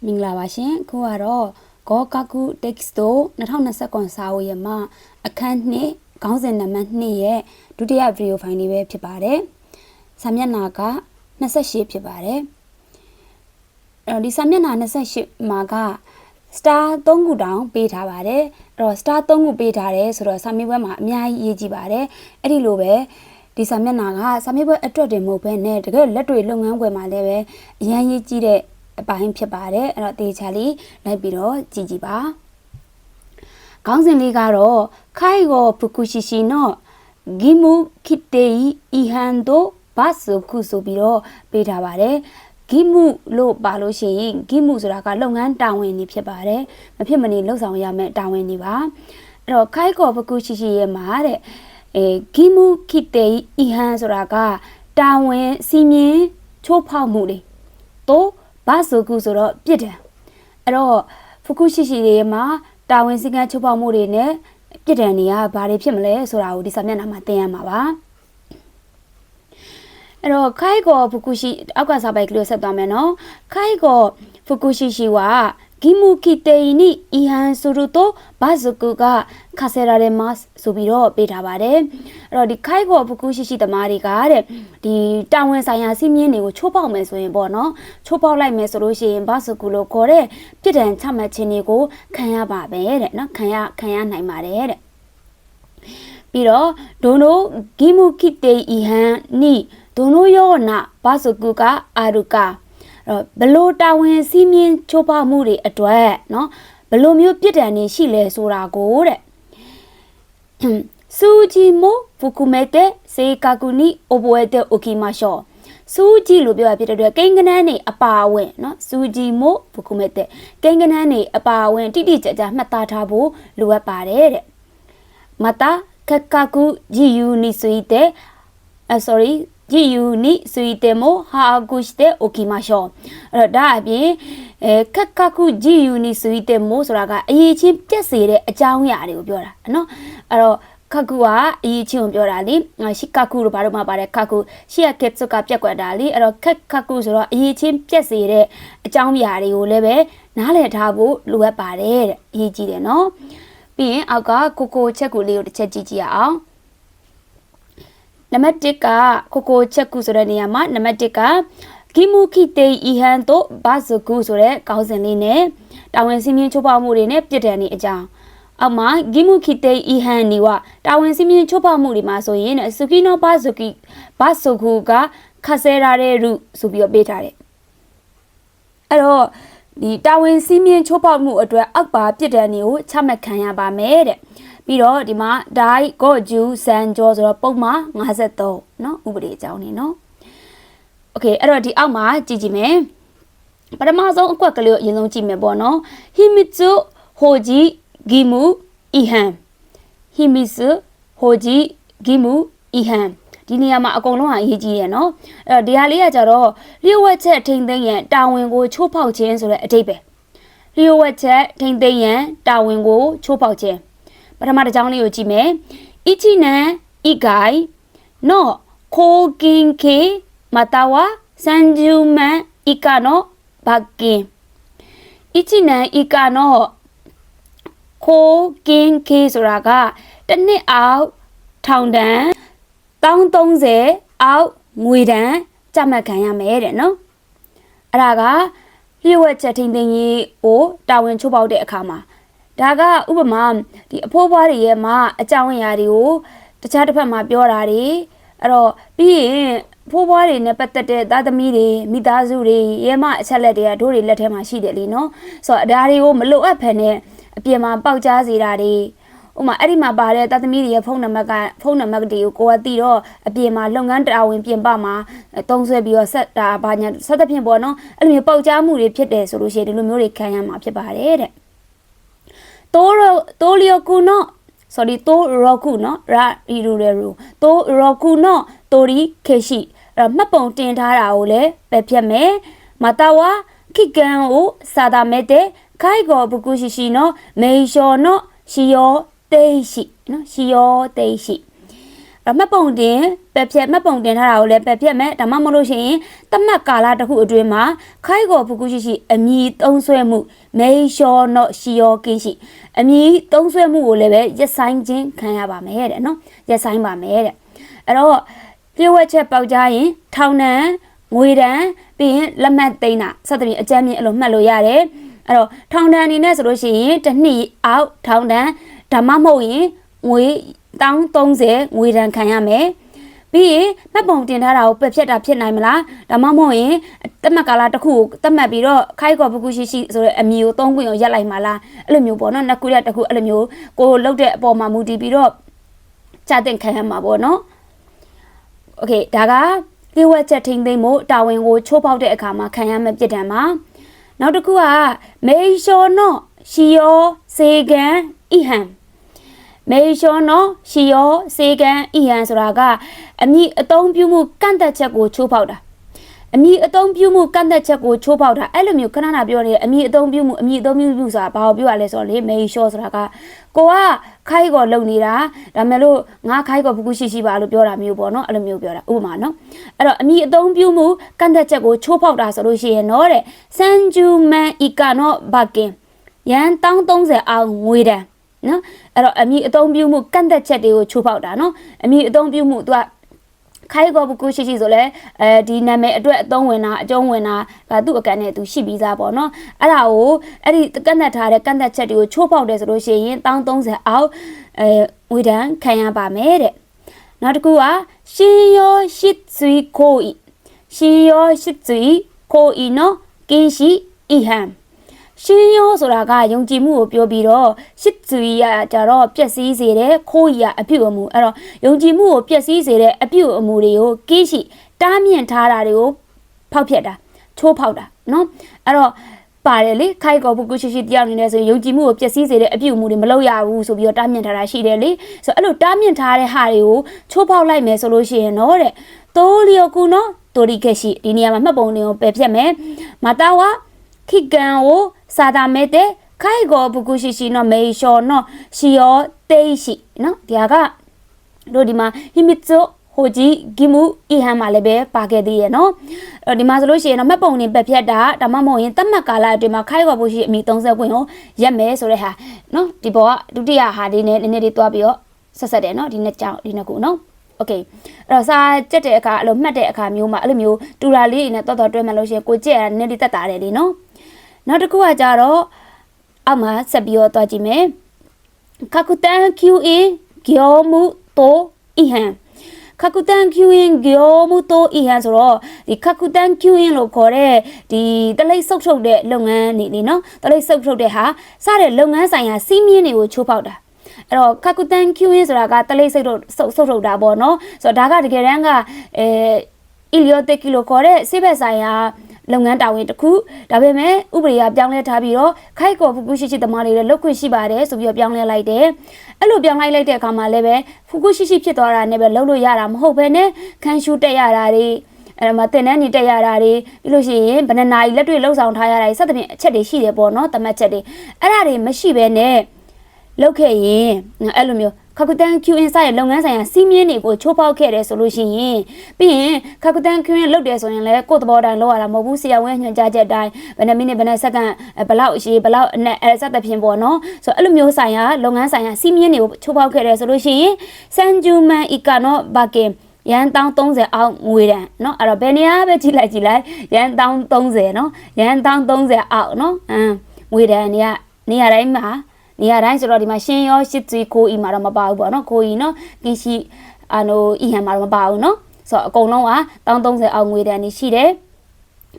မင်္ဂလာပါရှင်ခုကတော့ဂေါကာကူတက်စ်တို2020စာအုပ်ရမှာအခန်း2ခေါင်းစဉ်နံပါတ်2ရဲ့ဒုတိယဗီဒီယိုဖိုင်လေးပဲဖြစ်ပါတယ်စာမျက်နှာက28ဖြစ်ပါတယ်ဒီစာမျက်နှာ28မှာက star 3ခုတောင်ပေးထားပါတယ်အဲ့တော့ star 3ခုပေးထားတယ်ဆိုတော့စာမေးပွဲမှာအများကြီးရေးကြည့်ပါတယ်အဲ့ဒီလိုပဲဒီစာမျက်နှာကစာမေးပွဲအတွက်တင်မဟုတ်ဘဲနဲ့တကယ်လက်တွေ့လုပ်ငန်းခွင်မှာလည်းပဲအများကြီးကြည့်တဲ့အပိုင်းဖြစ်ပါတယ်အဲ့တော့တေချာလေးလိုက်ပြီးတော့ကြည့်ကြည့်ပါခေါင်းစဉ်လေးကတော့ခိုင်ကိုဖူကူရှိရှိနော်ဂီမူခိတေအီဟန်တိုဘာစုခုဆိုပြီးတော့ပေးထားပါတယ်ဂီမူလို့ပါလို့ရှိရင်ဂီမူဆိုတာကလုပ်ငန်းတာဝန်နေဖြစ်ပါတယ်မဖြစ်မနေလှုပ်ဆောင်ရမယ့်တာဝန်နေပါအဲ့တော့ခိုင်ကိုဖူကူရှိရှိရဲ့မှာတဲ့ဂီမူခိတေအီဟန်ဆိုတာကတာဝန်စီမင်းချိုးဖောက်မှုတွေတိုးဘာဆိုကူဆိုတော့ပြစ်တယ်အဲ့တော့ဖူကူရှိရှိတွေမှာတာဝန်စည်းကမ်းချုပ်ဖောက်မှုတွေနဲ့ပြစ်ဒဏ်တွေကဘာတွေဖြစ်မလဲဆိုတာကိုဒီစာမျက်နှာမှာသင်ရမှာပါအဲ့တော့ခိုင်ကိုဖူကူရှိအောက်ကစာပိုက်ကလေးဆက်သွားမယ်နော်ခိုင်ကိုဖူကူရှိဝါဂီမူကီတေနီအီဟန်ဆူရူတိုဘာဇကူကခါဆရာရဲမတ်ဆိုပြီးတော့ပေးထားပါတယ်အဲ့တော့ဒီခိုင်ကိုဖူကူရှိသမားတွေကတဲ့ဒီတာဝန်ဆိုင်ရာစီးမြင့်တွေကိုချိုးပေါက်မယ်ဆိုရင်ပေါ့နော်ချိုးပေါက်လိုက်မယ်ဆိုလို့ရှိရင်ဘာဇကူလို့ခေါ်တဲ့ပြစ်ဒဏ်ချမှတ်ခြင်းတွေကိုခံရပါပဲတဲ့နော်ခံရနိုင်ပါတယ်တဲ့ပြီးတော့ဒိုနိုဂီမူကီတေအီဟန်နီဒိုနိုယောနာဘာဇကူကအာရူကာဘလို့တာဝန်စီးမြင်ချိုးဖောက်မှုတွေအတွက်เนาะဘလို့မျိုးပြစ်ဒဏ်တွေရှိလဲဆိုတာကိုတဲ့စူဂျီမိုဖူကူမဲတဲ့စေကာကူနီအိုဘွဲတဲ့အိုကီမာရှောစူဂျီလို့ပြောရဖြစ်တဲ့အတွက်ကိန်းကနန်းနေအပါအဝင်เนาะစူဂျီမိုဖူကူမဲတဲ့ကိန်းကနန်းနေအပါအဝင်တိတိကျကျမှတ်သားထားဖို့လိုအပ်ပါတယ်တဲ့မတာခက်ကာကူဂျီယူနီဆွီတဲ့sorryဂျီယူနီဆွီတဲ့မိုဟာဂုရှ်တဲ့အိုကီမာရှောအဲ့တော့ဒါအပြင်ခက်ကာကူဂျီယူနီဆွီတဲ့မိုဆိုတာကအရေးချင်းပြက်စေတဲ့အကြောင်းအရာတွေကိုပြောတာနော်အဲ့တော့ခကူကအရေးချင်းကိုပြောတာလေရှီကာကူလို့ဘာလို့မှပါတယ်ခကူရှီယာကက်ဆုကပြက်ကွက်တာလေအဲ့တော့ခကူဆိုတော့အရေးချင်းပြက်စေတဲ့အကြောင်းအရာတွေကိုလည်းပဲနားလည်ထားဖို့လိုအပ်ပါတယ်တဲ့အရေးကြီးတယ်နော်ပြီးရင်အောက်ကကိုချက်ကူလေးကိုတစ်ချက်ကြည့်ကြည့်ရအောင်နံပါတ်1ကကိုချက်ကူဆိုတဲ့နေရာမှာနံပါတ်1ကဂီမူခိတေအီဟန်တိုဘာဇကူဆိုတဲ့ခေါင်းစဉ်လေးနဲ့တာဝန်စီမင်းချိုးဖောက်မှုတွေနဲ့ပြစ်ဒဏ်တွေအကြောင်းအောက်မှာဂီမူခိတေအီဟန်နီဝတာဝန်စီမင်းချိုးဖောက်မှုတွေမှာဆိုရင်စူကီနိုဘာဇကူကခါဆဲရာတဲ့ရုဆိုပြီးတော့ပေးထားတယ်အဲ့တော့ဒီတာဝန်စီမင်းချိုးဖောက်မှုအတွက်အောက်ပါပြစ်ဒဏ်တွေကိုချမှတ်ခံရပါမယ်တဲ့ပြီးတော့ဒီမှာဒိုင်ကော့ဂျူဆန်ဂျောဆိုတော့ပုံမှာ53เนาะဥပဒေအကြောင်းနေเนาะโอเคအဲ့တော့ဒီအောက်မှာကြည့်ကြည့်မယ်ပထမဆုံးအကွက်ကလေးကိုအရင်ဆုံးကြည့်မယ်ပေါ့နော်ဟီမီツဟိုဂျီဂီမူအီဟန်ဟီမီツဟိုဂျီဂီမူအီဟန်ဒီနေရာမှာအကုန်လုံးအရေးကြီးတယ်เนาะအဲ့တော့ဒီဟာလေးကကြတော့လျှို့ဝှက်ချက်ထိမ့်သိမ်းရန်တာဝန်ကိုချိုးဖောက်ခြင်းဆိုတဲ့အဓိပ္ပာယ်လျှို့ဝှက်ချက်ထိမ့်သိမ်းရန်တာဝန်ကိုချိုးဖောက်ခြင်းပထမတစ်ကြောင်းလေးကိုကြည့်မယ်အီချီနန်အီဂိုင်နော့ခိုကင်ကေမတာဝါစန်ဂျူမန်အီကာနော့ဘကင်အီချီနန်အီကာနော့ခိုကင်ကေဆိုတာကတစ်နှစ်အောက်ထောင်ဒဏ်30အောက်ငွေဒဏ်ကြမှတ်ခံရမယ်တဲ့နော်အဲ့ဒါကလျှို့ဝှက်ချက်ထိန်းသိမ်းရေးကိုတာဝန်ချိုးဖောက်တဲ့အခါမှာဒါကဥပမာဒီအဖိုးဘွားတွေရဲ့မှာအကြောင်းအရာတွေကိုတခြားတစ်ဖက်မှာပြောတာတွေအဲ့တော့ပြီးရင်ဖိုးဘွားတွေနဲ့ပတ်သက်တဲ့သားသမီးတွေမိသားစုတွေရဲမအချက်လက်တွေကတို့တွေလက်ထဲမှာရှိတယ်လीနော်ဆိုတော့ဒါတွေကိုမလိုအပ်ဖ ೇನೆ အပြင်မှာပေါက်ကြားစေတာတွေဥပမာအဲ့ဒီမှာပါတဲ့သားသမီးတွေရဲ့ဖုန်းနံပါတ်တွေကိုကိုကသိတော့အပြင်မှာလုပ်ငန်းတာဝန်ပြင်ပမှာတုံးဆွဲပြီးတော့ဆက်တာဘာညာဆက်တဲ့ပြင်ပေါ့နော်အဲ့လိုမျိုးပေါက်ကြားမှုတွေဖြစ်တယ်ဆိုလို့ရှိရင်ဒီလိုမျိုးတွေခံရမှာဖြစ်ပါတယ်တဲ့တိုလီယိုကူနော့ sorry တိုရောကူနော်ရာရီရူရူတိုရောကူနော့တိုရီခေရှိအဲ့မှတ်ပုံတင်ထားတာကိုလည်းပဲဖြတ်မယ်မတာဝါခိကန်ကိုစာတာမဲ့တဲ့ခိုင်ကောဘကူရှိရှိနော်မေရှောနော်ရှီယောတေးရှိနော်ရှီယောတေးရှိ မှတ်ပုံတင်ပဲဖြတ်မှတ်ပုံတင်ထားတာကိုလည်းပဲဖြတ်မယ်ဒါမှမဟုတ်လို့ရှိရင်တတ်မှတ်ကာလတစ်ခုအတွင်းမှာခိုင်ကောဖူကူရှိရှိအမည်သုံးဆွဲမှုမေရှောနော့ရှီယောကင်းရှိအမည်သုံးဆွဲမှုကိုလည်းပဲရက်ဆိုင်ခြင်းခံရပါမယ်တဲ့နော်ရက်ဆိုင်ပါမယ်တဲ့အဲ့တော့ပြည့်ဝချက်ပေါက်ကြရင်ထောင်နှံငွေတန်းပြီးရင်လက်မှတ်သိမ်းတာစသဖြင့်အကြမ်းမြင့်အဲ့လိုမှတ်လို့ရတယ်အဲ့တော့ထောင်နှံအနေနဲ့ဆိုလို့ရှိရင်တစ်နှစ်အောက်ထောင်နှံဒါမှမဟုတ်ရင်ငွေ1030ငွေတန်းခံရမယ်ပြီးရင်မှတ်ပုံတင်ထားတာကိုပယ်ဖြတ်တာဖြစ်နိုင်မလားဒါမှမဟုတ်ရင်တတ်မှတ်ကာလတစ်ခုကိုတတ်မှတ်ပြီးတော့ခိုင်ကောဖူကူရှိရှိဆိုတဲ့အမည်ကိုသုံးခွင့်ကိုရက်လိုက်မှာလားအဲ့လိုမျိုးပေါ့နော်နှစ်ခုတစ်ခုအဲ့လိုမျိုးကိုလှုပ်တဲ့အပေါ်မှာမူတည်ပြီးတော့ကြာတင်ခံရမှာပေါ့နော်โอเคဒါကပြေဝက်ချက်ထိမ့်သိမ့်မှုတာဝန်ကိုချိုးဖောက်တဲ့အခါမှာခံရမယ့်ပြစ်ဒဏ်ပါနောက်တစ်ခုကမေရှောနော့ရှီယောစေကန်ဣဟံမေရှောနော့ရှီယောစေကန်ဣဟံဆိုတာကအမည်အသုံးပြုမှုကန့်သက်ချက်ကိုချိုးဖောက်တာအမည်အသုံးပြုမှုကန့်သက်ချက်ကိုချိုးဖောက်တာအဲ့လိုမျိုးခဏခဏပြောနေတဲ့အမည်အသုံးပြုမှုဆိုတာဘာကိုပြောရလဲဆိုတော့လေမေရှောဆိုတာကကိုကခိုင်ကောလုံနေတာဒါမဲ့လို့ငါခိုင်ကောဖူကူရှိပါလို့ပြောတာမျိုးပေါ့နော်အဲ့လိုမျိုးပြောတာဥပမာနော်အဲ့တော့အမည်အသုံးပြုမှုကန့်သက်ချက်ကိုချိုးဖောက်တာဆိုလို့ရှိရင်တော့တဲ့စန်ဂျူမန်အီကာနော့ဘကင်ရန်1030အောင်ငွေတန်းနော်အဲ့တော့အမည်အသုံးပြုမှုကန့်သက်ချက်တွေကိုချိုးဖောက်တာနော်အမည်အသုံးပြုမှုသူကခိုင်ကောဖူကူရှိဆိုလဲဒီနာမည်အတွက်အသုံးဝင်တာအကျုံးဝင်တာကသူ့အကန့်နဲ့သူရှိပြီးသားပေါ့နော်အဲ့ဒါကိုအဲ့ဒီကန့်သက်ထားတဲ့ကန့်သက်ချက်တွေကိုချိုးဖောက်တယ်ဆိုလို့ရှိရင်1030အောက်ငွေတန်းခံရပါမယ်တဲ့နောက်တစ်ခုကရှင်ယောရှိစွီကိုဤရှင်ယောရှိစွီကိုဤနော်ကင်းရှိဣဟံရှင်ယောဆိုတာကယုံကြည်မှုကိုပြောပြီးတော့ရှစ်ဇူရီကကြတော့ပျက်စီးစေတဲ့ခိုးရီကအပြုအမူအဲ့တော့ယုံကြည်မှုကိုပျက်စီးစေတဲ့အပြုအမူတွေကိုကိရှိတားမြင့်ထားတာတွေကိုဖောက်ဖျက်တာချိုးဖောက်တာနော်အဲ့တော့ပါတယ်လေခိုင်ကောဖူကူရှိတယောက်နေနေဆိုရင်ယုံကြည်မှုကိုပျက်စီးစေတဲ့အပြုအမူတွေမလုပ်ရဘူးဆိုပြီးတော့တားမြင့်ထားတာရှိတယ်လေဆိုတော့အဲ့လိုတားမြင့်ထားတဲ့ဟာတွေကိုချိုးဖောက်လိုက်မယ်ဆိုလို့ရှိရင်တော့တဲ့တိုးလျော်ကူနော်တိုရီကက်ရှိဒီနေရာမှာမှတ်ပုံတွေကိုပယ်ဖြတ်မယ်မတာဝါခိကန်ကိုစာတာမဲတဲ့ခိုင်ကောဖူကူရှိနော်မေရှောနော်ရှီယောတေးရှိနော်ဒီကတို့ဒီမှာဟိမစ်ဇိုဟိုဂျီဂီမူအီဟန်မှာလည်းပဲပါခဲ့သေးရဲ့နော်ဒီမှာဆိုလို့ရှိရင်တော့မှတ်ပုံနေပက်ဖြတ်တာဒါမှမဟုတ်ရင်တတ်မှတ်ကာလအတွင်းမှာခိုင်ကောဖူရှိအမိ30ခွင့်ကိုရက်မယ်ဆိုတဲ့ဟာနော်ဒီဘောကဒုတိယဟာလေးနဲ့နည်းနည်းလေးတွားပြီးတော့ဆက်တယ်နော်ဒီနှစ်ကြောင်ဒီနှစ်ခုနော်โอเคအဲ့တော့စာကြက်တဲ့အခါအဲ့လိုမှတ်တဲ့အခါမျိုးမှာအဲ့လိုမျိုးတူတာလေးနဲ့တော်တော်တွဲမှလို့ရှိရင်ကိုကြက်ရနည်းနည်းတက်တာတယ်လေနော်နောက်တစ်ခုကကြတော့အောက်မှာဆက်ပြီးတော့တွားကြည့်မယ်ခါကူတန် QA ဂီယိုမူတိုအီဟန်ခါကူတန် QA ဂီယိုမူတိုအီဟန်ဆိုတော့ဒီခါကူတန် QA လို့ခေါ်တဲ့ဒီတလိပ်ဆုပ်ထုတ်တဲ့လုပ်ငန်းနေနေနော်တလိပ်ဆုပ်ထုတ်တဲ့ဟာစတဲ့လုပ်ငန်းဆိုင်ရာစီးမြင့်တွေကိုချိုးဖောက်တာအဲ့တော့ခါကူတန် QA ဆိုတာကတလိပ်ဆုပ်ထုတ်တာပေါ့နော်ဆိုတော့ဒါကတကယ်တမ်းကအီလီယိုတက်ကီလို့ခေါ်တဲ့စိဘက်ဆိုင်ရာလုပ်ငန်းတာဝန်တစ်ခုဒါပေမဲ့ဥပဒေကပြောင်းလဲထားပြီးတော့ခိုင်ကောဖူကူရှိသမားတွေလည်းလုပ်ခွင့်ရှိပါတယ်ဆိုပြီးတော့ပြောင်းလဲလိုက်တယ်အဲ့လိုပြောင်းလိုက်တဲ့အခါမှာလည်းပဲဖူကူရှိဖြစ်သွားတာနဲ့ပဲလုပ်လို့ရတာမဟုတ်ဘဲနဲ့ခန်းရှူတက်ရတာတွေအဲ့မှာတင်တန်းနေတက်ရတာတွေပြီးလို့ရှိရင်ဘယ်နှနာရီလက်တွေ့လှုပ်ဆောင်ထားရတာတွေစသဖြင့်အချက်တွေရှိတယ်ပေါ့နော်တမတ်ချက်တွေအဲ့ဒါတွေမရှိဘဲနဲ့လုပ်ခဲ့ရင်အဲ့လိုမျိုးခါကူတန် QN စရဲ့လုပ်ငန်းဆိုင်ရာစီးမြင့်တွေကိုချိုးဖောက်ခဲ့တယ်ဆိုလို့ရှိရင်ပြီးရင်ခါကူတန် QN လုပ်တယ်ဆိုရင်လည်းကိုယ့်သဘောတိုင်းလုပ်ရတာမဟုတ်ဘူးဆရာဝန်ညွှန်ကြားချက်တိုင်းဘယ်နှမိနစ်ဘယ်နှစက္ကန့်ဘယ်လောက်အရှိဘယ်လောက်အနက်စသဖြင့်ပေါ့နော်ဆိုအဲ့လိုမျိုးဆိုင်ရာလုပ်ငန်းဆိုင်ရာစီးမြင့်တွေကိုချိုးဖောက်ခဲ့တယ်ဆိုလို့ရှိရင်စန်ဂျူမန်အီကာနော့ဘကင်ရန်1030အောက်ငွေတန်းเนาะအဲ့တော့ဘယ်နေရာပဲကြည့်လိုက်ရန်1030เนาะရန်1030အောက်เนาะငွေတန်းနေရာတိုင်းမှာနေရာတိုင်းဆိုတော့ဒီမှာရှင်ရောရှစ်သွေးကိုအီမှာတော့မပါဘူးပေါ့နော်ကိုအီနော်ကင်းရှိအီဟန်မှာတော့မပါဘူးနော်ဆိုတော့အကုန်လုံးက1030အောက်ငွေတန်းနေရှိတယ်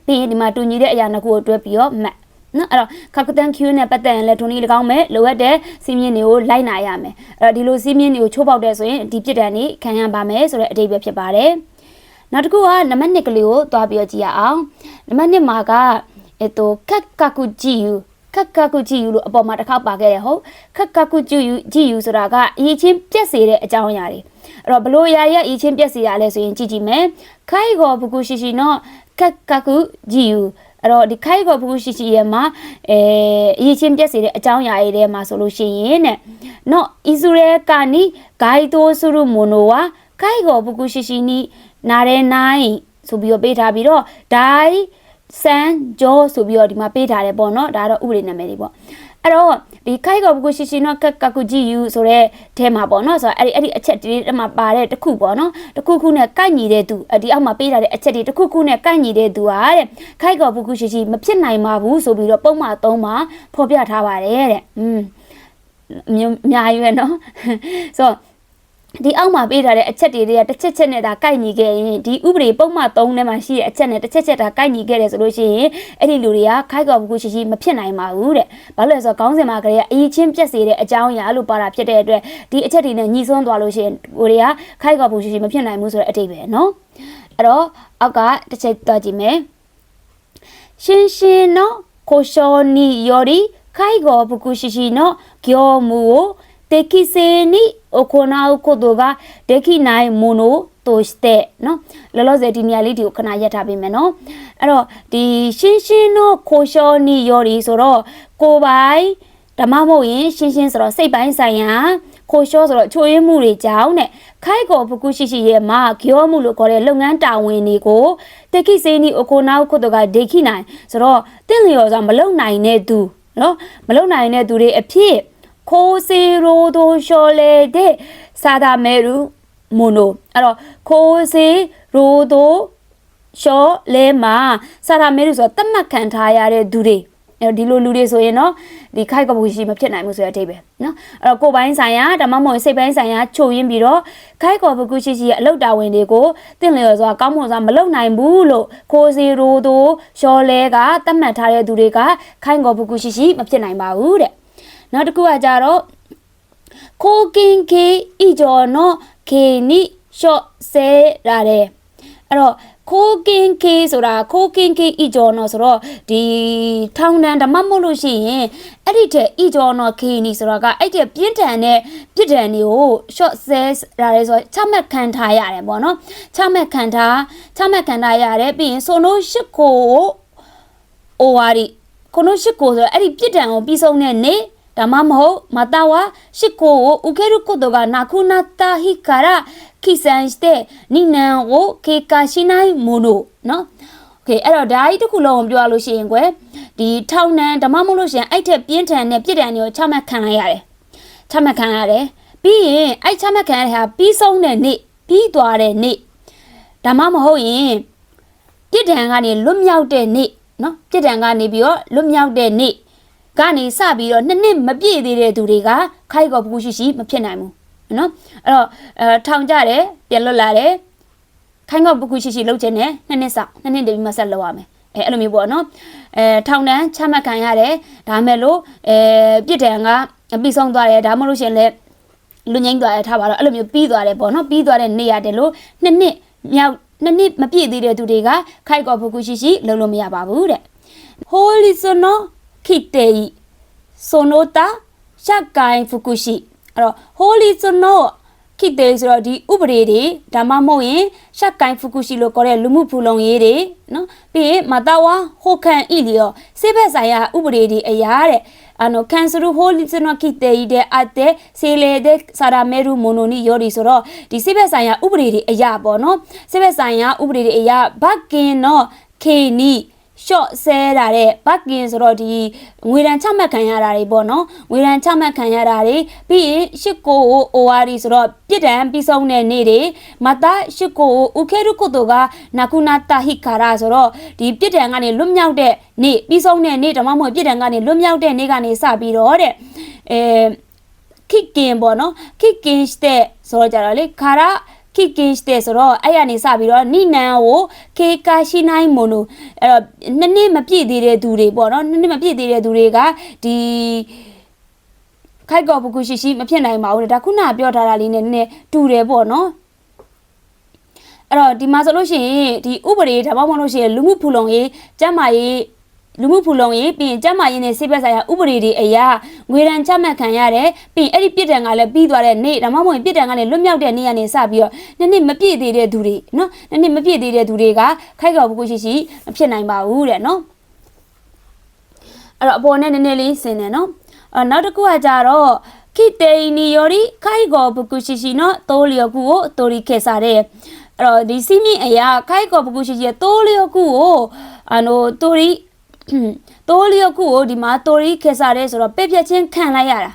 ပြီးရင်ဒီမှာတူညီတဲ့အရာနှစ်ခုကိုတွဲပြီးတော့မှတ်နော်အဲ့တော့ခါကတန် Q နဲ့ပတ်သက်ရင်လည်းထုံနည်း၎င်းမဲ့လိုအပ်တဲ့စီးမြင့်တွေကိုလိုက်နာရမယ်အဲ့တော့ဒီလိုစီးမြင့်တွေကိုချိုးပေါက်တဲ့ဆိုရင်ဒီပြစ်ဒဏ်တွေခံရပါမယ်ဆိုတဲ့အဓိပ္ပာယ်ဖြစ်ပါတယ်နောက်တစ်ခုကနံပါတ်1ကလေးကိုတွားပြီးတော့ကြည့်ရအောင်နံပါတ်1မှာကခက်ကာကူဂျီယူခက်ကာကူဂျီယူလို့အပေါ်မှာတစ်ခါပါခဲ့တယ်ဟုတ်ခက်ကာကူဂျီယူဆိုတာကအရေးချင်းပြက်စေတဲ့အကြောင်းအရာတွေအဲ့တော့ဘလို့အရာရဲ့အရေးချင်းပြက်စေရလဲဆိုရင်ကြည့်ကြည့်မယ်ခိုင်ကောဘကူရှိရှိနော်ခက်ကာကူဂျီယူအဲ့တော့ဒီခိုင်ကောဘကူရှိရှိရဲ့မှာအရေးချင်းပြက်စေတဲ့အကြောင်းအရာတွေထဲမှာဆိုလို့ရှိရင်တဲ့နော်ဣဇရေကာနီဂိုင်တိုဆူရူမိုနိုဝါ ခိုင်ကိုပုကူရှိရှိနီနာရဲနိုင်ဆိုပြီးတော့ပေးထားပြီးတော့ဒိုင်စန်ဂျောဆိုပြီးတော့ဒီမှာပေးထားတယ်ပေါ့နော်ဒါတော့ဥပဒေနာမည်တွေပေါ့အဲ့တော့ဒီခိုင်ကောပုကူရှိရှိနော်ကကူဂျီယူဆိုတဲ့အဲမှာပေါ့နော်ဆိုတော့အဲ့ဒီအချက်တွေမှာပါတဲ့တစ်ခုပေါ့နော်တစ်ခုခုနဲ့ကိုက်ညီတဲ့သူဒီအောက်မှာပေးထားတဲ့အချက်တွေတစ်ခုခုနဲ့ကိုက်ညီတဲ့သူဟာတဲ့ခိုင်ကောပုကူရှိရှိမဖြစ်နိုင်ပါဘူးဆိုပြီးတော့ပုံမှန်3မှာဖော်ပြထားပါတယ်တဲ့အများကြီးပဲနော်ဆိုတော့ဒီအောက်မှာပေးထားတဲ့အချက်တွေကတစ်ချက်နဲ့ဒါကိုက်ညီခဲ့ရင်ဒီဥပဒေပုံမှန်3ထဲမှာရှိတဲ့အချက်နဲ့တစ်ချက်ဒါကိုက်ညီခဲ့တယ်ဆိုလို့ရှိရင်အဲ့ဒီလူတွေကခိုက်ကောပုကူရှိရှိမဖြစ်နိုင်ပါဘူးတဲ့ဘာလို့လဲဆိုတော့ခေါင်းစဉ်မှာကလေးကအရေးချင်းပြက်စေတဲ့အကြောင်းအရာလို့ပါတာဖြစ်တဲ့အတွက်ဒီအချက်တွေနဲ့ညီစွန်းသွားလို့ရှိရင်ကိုတွေကခိုက်ကောပုကူရှိရှိမဖြစ်နိုင်ဘူးဆိုတဲ့အတိတ်ပဲနော်အဲ့တော့အောက်ကတစ်ချက်သွားကြည့်မယ်ရှင်းရှင်းနော်ကိုရှောနီယော်ဒီခိုက်ကောပုကူရှိရှိနော်ကျော်မူကိုテキセに行うことができないものとしてနော်လောလောဆယ်ဒီနေရာလေးဒီကိုခဏရက်ထားပေးမယ်နော်အဲ့တော့ဒီရှင်းရှင်းတော့ခိုရှောနီယော်ဒီဆိုတော့ကိုပိုင်ဓမ္မမဟုတ်ရင်ရှင်းရှင်းဆိုတော့စိတ်ပိုင်းဆိုင်ရာခိုရှောဆိုတော့ချိုးရင်းမှုတွေကြောင့်တဲ့ခိုက်ကောပုကူရှိရှိရဲ့မှာကျောမှုလို့ခေါ်တဲ့လုပ်ငန်းတာဝန်တွေကိုတကိစေနီအကိုနာခုတို့ကဒေခိနိုင်ဆိုတော့တင့်လျော်စွာမလုံနိုင်တဲ့သူနော်မလုံနိုင်တဲ့သူတွေအဖြစ်ခိုးစီရိုဒိုရှော်လေတဲ့စာဒါမဲရူမိုနိုအဲ့တော့ခိုးစီရိုဒိုရှော်လေမှာစာဒါမဲရူဆိုတော့တတ်မှတ်ခံထားရတဲ့သူတွေဒီလိုလူတွေဆိုရင်နော်ဒီခိုက်ကောပုကူရှိမဖြစ်နိုင်ဘူးဆိုတဲ့အဓိပ္ပာယ်နော်အဲ့တော့ကိုယ်ပိုင်းဆိုင်ရာဓမ္မမဟုတ်စိတ်ပိုင်းဆိုင်ရာချို့ရင်းပြီးတော့ခိုက်ကောပုကူရှိရဲ့အလုတ်တာဝန်တွေကိုတင့်လျော်စွာကောင်းမွန်စွာမလုပ်နိုင်ဘူးလို့ခိုးစီရိုဒိုရှော်လေကတတ်မှတ်ထားတဲ့သူတွေကခိုက်ကောပုကူရှိမဖြစ်နိုင်ပါဘူးတဲ့နောက်တစ်ခုကကြတော့ခိုးကင်းခေဤကျော်နော်ခေနိရှော့ဆဲလာတယ်အဲ့တော့ခိုးကင်းခေဆိုတာခိုးကင်းခေဤကျော်နော်ဆိုတော့ဒီထောင်တန်းဓမ္မမို့လို့ရှိရင်အဲ့ဒီတဲ့ဤကျော်နော်ခေနိဆိုတာကအဲ့တဲ့ပြင်းထန်တဲ့ပြစ်ဒဏ်တွေကိုရှော့ဆဲလာတယ်ဆိုတော့ချမှတ်ခံထားရတယ်ပေါ့နော်ချမှတ်ခံထားရတယ်ပြီးရင်ဆိုနိုရှစ်ကိုအိုဝါရီကိုနိုရှစ်ကိုဆိုတော့အဲ့ဒီပြစ်ဒဏ်ကိုပြီးဆုံးတဲ့နေ့ဒါမှမဟုတ်または執行を受けることがなくなった日から起算して2年を経過しないものနော်โอเคအဲ့တော့ဒါကြီးတစ်ခုလုံးကိုပြောရလို့ရှိရင်ကွယ်ဒီထောင်နှံဒါမှမဟုတ်လို့ရှိရင်အဲ့ထက်ပြင်းထန်တဲ့ပြစ်ဒဏ်တွေကိုချမှတ်ခံလိုက်ရတယ်ပြီးရင်အဲ့ချမှတ်ခံရတဲ့ဟာပြီးဆုံးတဲ့နေ့ပြီးသွားတဲ့နေ့ဒါမှမဟုတ်ရင်ပြစ်ဒဏ်ကနေလွတ်မြောက်တဲ့နေ့နော်ပြစ်ဒဏ်ကနေပြီးတော့လွတ်မြောက်တဲ့နေ့ကနေစပြီးတော့နှစ်မပြည့်သေးတဲ့သူတွေကခိုက်ကောပုကူရှိမဖြစ်နိုင်ဘူးနော်အဲ့တော့ထောင်ကြတယ်ပြန်လွတ်လာတယ်ခိုက်ကောပုကူရှိလုပ်ချင်တယ်နှစ်နှစ်တည်းမှဆက်လုပ်ရမယ်အဲ့လိုမျိုးပေါ့နော်ထောင်တန်းချမှတ်ခံရတယ်ဒါမဲ့လို့ပြစ်ဒဏ်ကပြီးဆုံးသွားတယ်ဒါမှမဟုတ်ရှင်လဲလူငိမ့်သွားတယ်ထားပါတော့အဲ့လိုမျိုးပြီးသွားတယ်ပေါ့နော်ပြီးသွားတဲ့နေရတယ်လို့နှစ်နှစ်မပြည့်သေးတဲ့သူတွေကခိုက်ကောပုကူရှိလုပ်လို့မရပါဘူးတဲ့ Holisonoခိတေဆိုနိုတာရှက်ကိုင်းဖူကူရှိအဲ့တော့ holy sono ခိတေဆိုတော့ဒီဥပဒေတွေဒါမှမဟုတ်ရင်ရှက်ကိုင်းဖူကူရှိလို့ခေါ်တဲ့လူမှုဖူလုံရေးတွေနော်ပြီးရင်မတာဝါဟိုကန်ဤလျောစေဘက်ဆိုင်ရာဥပဒေတွေအရာတဲ့ကန်ဆရူ holy sono ခိတေတဲ့အတဲ့ဆေလေတဲ့စာရာမဲရူမိုနိုနီယောဒီဆိုတော့ဒီစေဘက်ဆိုင်ရာဥပဒေတွေအရာပေါ့နော်စေဘက်ဆိုင်ရာဥပဒေတွေအရာဘကင်နော်ခေနီရှော့ဆဲတာတဲ့ဘက်ကင်ဆိုတော့ဒီငွေရန်ချမှတ်ခံရတာတွေပေါ့နော်ငွေရန်ချမှတ်ခံရတာတွေပြီးရင်ရှစ်ကိုအိုဝါရီဆိုတော့ပြစ်ဒဏ်ပြီးဆုံးတဲ့နေ့တွေမတာရှစ်ကိုဥခဲရုကုတိုကနာကုနာတာဟိခါရာဆိုတော့ဒီပြစ်ဒဏ်ကနေလွတ်မြောက်တဲ့နေ့ပြီးဆုံးတဲ့နေ့ဓမ္မမဟုတ်ပြစ်ဒဏ်ကနေလွတ်မြောက်တဲ့နေ့ကနေစပြီးတော့တဲ့ခိကင်ပေါ့နော်ခိကင်တဲ့ဆိုတော့ကြတော့လေခါရာခိကင်းတဲ့ဆိုတော့အဲ့ရနေစပြီးတော့နိနန်ကိုခေကာရှိနိုင်မို့လို့အဲ့တော့နှစ်မပြည့်သေးတဲ့သူတွေပေါ့နော်နှစ်မပြည့်သေးတဲ့သူတွေကဒီခိုက်ကောပုကူရှိမဖြစ်နိုင်ပါဘူးဒါခုနပြောထားတာလေးနဲ့နည်းနည်းတူတယ်ပေါ့နော်အဲ့တော့ဒီမှာဆိုလို့ရှိရင်ဒီဥပဒေဒါမှမဟုတ်လို့ရှိရင်လူမှုဖူလုံရေးကျန်းမာရေးလူမှုဖူလုံရေးပြီးရင်ကျန်းမာရေးနဲ့စိတ်ပတ်ဆိုင်ရာဥပဒေတွေအရာငွေရန်ချမှတ်ခံရတယ်ပြီးရင်အဲ့ဒီပြစ်ဒဏ်ကလည်းပြီးသွားတဲ့နေ့ဒါမှမဟုတ်ပြစ်ဒဏ်ကနေလွတ်မြောက်တဲ့နေ့ကနေစပြီးတော့နှစ်မပြည့်သေးတဲ့သူတွေနော်နှစ်မပြည့်သေးတဲ့သူတွေကခိုက်ကောပုကူရှိမဖြစ်နိုင်ပါဘူးတဲ့နော်အဲ့တော့အပေါ်နဲ့နည်းနည်းလေးဆင်တယ်နော်နောက်တစ်ခုကကြတော့ခိ te ni yori kai go fukushishi no tolyoku o tori kesare. Di simi aya kai go fukushishi tolyoku o tori tolyoku o di ma tori kesare so pepya chen kan la yara.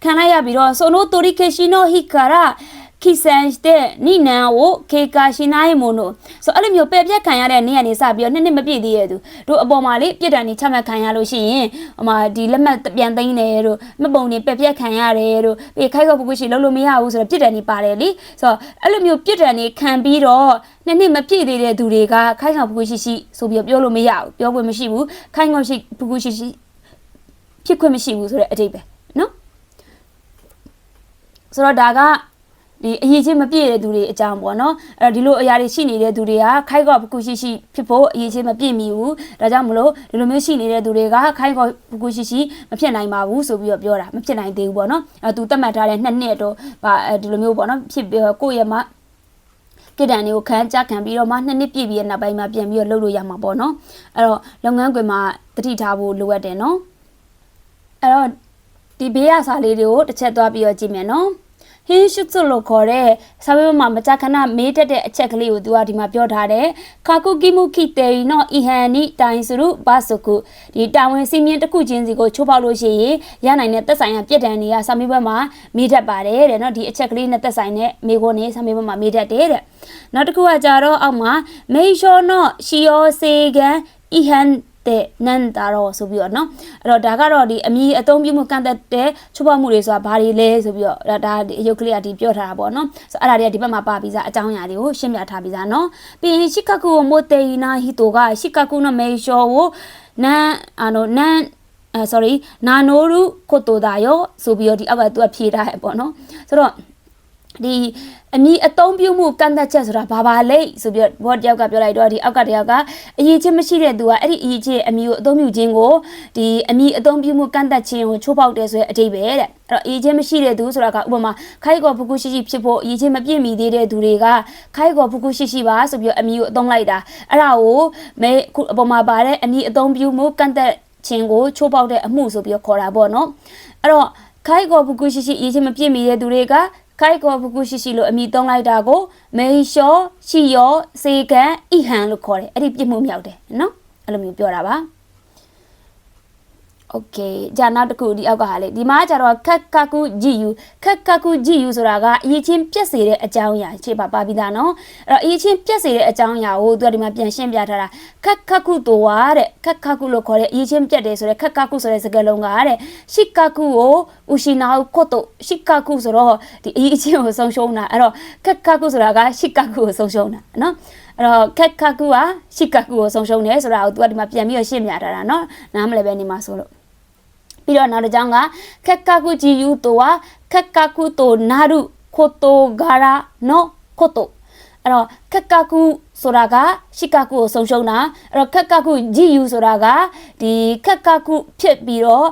Kan la ya biro so no tori keshi no hikara kisanste ni na o keka shinai mono. So alam yo pepya kan yara ni ani sa bio ne mapi di yedu. Do aboma le piet ani chama kan ya lo shi yin ama di lemma pian tin ne ro mapong ni pepya kan yare ro pe khai go fukushi lo lo ma ya bu so piet ani pare li. So alam yo piet ani kan bi ro ne ma piet de du de ga khai go fukushi shi so bio pyo lo ma ya bu pyo kwe ma shi bu khai go shi fukushi shi piet kwe ma shi bu so de a dai be no. So da gaဒီအရေးချင်းမပြည့်တဲ့သူတွေအကြောင်းပေါ့နော်အဲ့ဒီလိုအရာတွေရှိနေတဲ့သူတွေကခိုက်ကော့ဖူရှိရှိဖြစ်ဖို့အရေးချင်းမပြည့်မီဘူးဒါကြောင့်မလို့ဒီလိုမျိုးရှိနေတဲ့သူတွေကခိုက်ကော့ဖူရှိရှိမဖြစ်နိုင်ပါဘူးဆိုပြီးတော့ပြောတာမဖြစ်နိုင်သေးဘူးပေါ့နော်အဲ့သူသတ်မှတ်ထားတဲ့2နှစ်တော့ဒီလိုမျိုးပေါ့နော်ဖြစ်ကိုယ့်ရဲ့မှာကိတန်တွေကိုခန်းကြခံပြီးတော့မှ2နှစ်ပြည့်ပြီးတဲ့နောက်ပိုင်းမှာပြန်ပြီးတော့လုပ်လို့ရမှာပေါ့နော်အဲ့တော့လုပ်ငန်းခွင်မှာတတိထားဖို့လိုအပ်တယ်နော်အဲ့တော့ဒီဘေးရစာလေးတွေကိုတစ်ချက်သွားပြီးတော့ကြည့်မယ်နော်ဟင်းရှုစုလို့ခေါ်တဲ့စာပေမှာမကြခဏမေးတတ်တဲ့အချက်ကလေးကိုသူကဒီမှာပြောထားတယ်ခါကုကိမှုခိတေနော်အီဟန်နီတိုင်စရုဘာစကုဒီတာဝန်စီမင်းတစ်ခုချင်းစီကိုချိုးဖောက်လို့ရှိရင်ရနိုင်တဲ့သက်ဆိုင်ရာပြစ်ဒဏ်တွေကစာမေးပွဲမှာမေးတတ်ပါတယ်တဲ့နော်ဒီအချက်ကလေးနဲ့သက်ဆိုင်တဲ့မေးခွန်းတွေစာမေးပွဲမှာမေးတတ်တယ်တဲ့နောက်တစ်ခုကကြတော့အောက်မှာမေရှောနော်ရှီယောစေကန်အီဟန်တဲ့နန်တာတော့ဆိုပြီးတော့เนาะအဲ့တော့ဒါကတော့ဒီအမည်အသုံးပြုမှုကန့်သက်တဲ့ချိုးဖောက်မှုတွေဆိုတာဘာတွေလဲဆိုပြီးတော့ဒါအယုတ်ကလေးကဒီပြောထားတာပေါ့เนาะဆိုအဲ့ဒါတွေကဒီဘက်မှာပါပြီးသားအကြောင်းအရာတွေကိုရှင်းပြထားပြီးသားเนาะပြီးရင်ရှီကာကူမိုတေနာဟီတိုကရှီကာကူနော်မေရှောကိုနန်sorry နာနိုရုခိုတိုဒါယောဆိုပြီးတော့ဒီအောက်ကသူကဖြေထားတယ်ပေါ့เนาะဆိုတော့ဒီအမည်အသုံးပြုမှုကန့်သက်ချက်ဆိုတာဘာလဲဆိုပြီးတော့ဘောတယောက်ကပြောလိုက်တော့ဒီအောက်ကတယောက်ကအရေးချင်းမရှိတဲ့သူကအဲ့ဒီအရေးချင်းအမည်ကိုအသုံးပြုခြင်းကိုဒီအမည်အသုံးပြုမှုကန့်သက်ခြင်းကိုချိုးဖောက်တယ်ဆိုတဲ့အဓိပ္ပာယ်တဲ့အဲ့တော့အရေးချင်းမရှိတဲ့သူဆိုတာကဥပမာခိုက်ကောဖုကုရှိရှိဖြစ်ဖို့အရေးချင်းမပြည့်မီသေးတဲ့သူတွေကခိုက်ကောဖုကုရှိရှိပါဆိုပြီးတော့အမည်ကိုအသုံးလိုက်တာအဲ့ဒါကိုမဲခုအပေါ်မှာပါတဲ့အမည်အသုံးပြုမှုကန့်သက်ခြင်းကိုချိုးဖောက်တဲ့အမှုဆိုပြီးတော့ခေါ်တာပေါ့နော်အဲ့တော့ခိုက်ကောဖုကုရှိရှိအရေးချင်းမပြည့်မီတဲ့သူတွေကခိုက်ကောဖုကုရှိရှိလို့အမည်သုံးလိုက်တာကိုမေရှောရှီယောစေကန်အီဟန်လို့ခေါ်တယ်အဲ့ဒီပြစ်မှုမြောက်တယ်နော်အဲ့လိုမျိုးပြောတာပါโอเคじゃあနောက်တစ်ခုဒီအောက်ကဟာလေဒီမှာကျတော့ခက်ကာကူဂျီယူခက်ကာကူဂျီယူဆိုတာကအရေးချင်းပြက်စေတဲ့အကြောင်းအရာခြေပါပါပြီးသားနော်အဲ့တော့အရေးချင်းပြက်စေတဲ့အကြောင်းအရာကိုသူကဒီမှာပြန်ရှင်းပြထားတာခက်ကာကူတိုဝါတဲ့ခက်ကာကူလို့ခေါ်တဲ့အရေးချင်းပြက်တယ်ဆိုတဲ့ခက်ကာကူဆိုတဲ့စကားလုံးကတဲ့ရှီကာကူကိုဥရှိနာကိုတိုရှီကာကူဆိုတော့ဒီအရေးချင်းကိုဆုံးရှုံးတာအဲ့တော့ခက်ကာကူဆိုတာကရှီကာကူကိုဆုံးရှုံးတာနော်အဲ့တော့ခက်ကာကူကရှီကာကူကိုဆုံးရှုံးတယ်ဆိုတာကိုသူကဒီမှာပြန်ပြီးရှင်းပြထားတာနော်နားမလဲပဲနေမှာဆိုလို့ပြီးတော့နောက်တစ်ကြောင်းကခက်ကာကူဂျီယူတိုဝါခက်ကာကူတိုနာရုခိုတိုဂါရာနော်ခိုတိုအဲ့တော့ခက်ကာကူဆိုတာကရှီကာကူကိုဆုံးရှုံးတာအဲ့တော့ခက်ကာကူဂျီယူဆိုတာကဒီခက်ကာကူဖြစ်ပြီးတော့